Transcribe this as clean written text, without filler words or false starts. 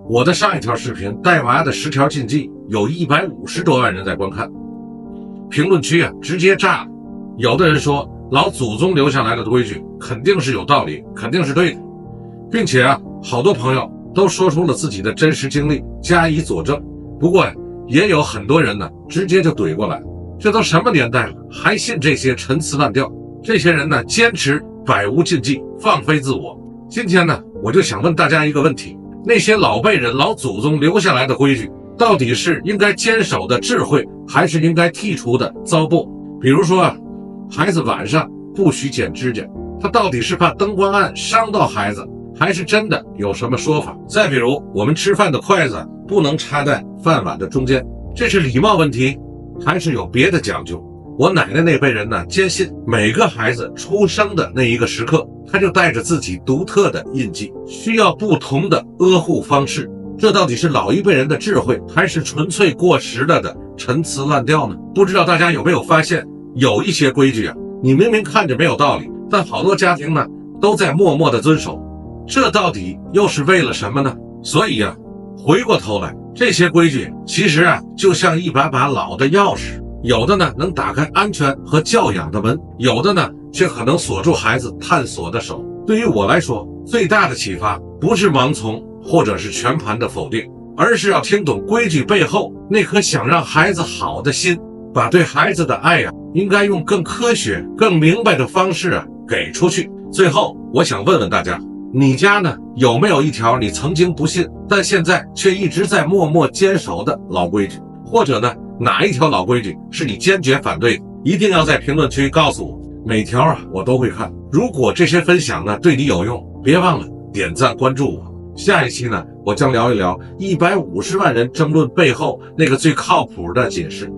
我的上一条视频带娃的10条禁忌有150多万人在观看，评论区直接炸了。有的人说老祖宗留下来的规矩肯定是有道理，肯定是对的，并且好多朋友都说出了自己的真实经历加以佐证。不过也有很多人直接就怼过来，这都什么年代了，还信这些陈词滥调？这些人坚持百无禁忌，放飞自我。今天我就想问大家一个问题，那些老辈人老祖宗留下来的规矩，到底是应该坚守的智慧，还是应该剔除的糟粕？比如说孩子晚上不许剪指甲，他到底是怕灯光暗伤到孩子，还是真的有什么说法？再比如我们吃饭的筷子不能插在饭碗的中间，这是礼貌问题，还是有别的讲究？我奶奶那辈人坚信每个孩子出生的那一个时刻，他就带着自己独特的印记，需要不同的呵护方式。这到底是老一辈人的智慧，还是纯粹过时了的陈词滥调呢？不知道大家有没有发现，有一些规矩你明明看着没有道理，但好多家庭都在默默的遵守，这到底又是为了什么呢？所以回过头来，这些规矩其实就像一把把老的钥匙，有的能打开安全和教养的门，有的却可能锁住孩子探索的手。对于我来说，最大的启发不是盲从或者是全盘的否定，而是要听懂规矩背后那颗想让孩子好的心，把对孩子的爱应该用更科学更明白的方式给出去。最后我想问问大家，你家有没有一条你曾经不信但现在却一直在默默坚守的老规矩？或者哪一条老规矩是你坚决反对的？一定要在评论区告诉我，每条我都会看。如果这些分享对你有用，别忘了点赞关注我。下一期我将聊一聊150万人争论背后那个最靠谱的解释。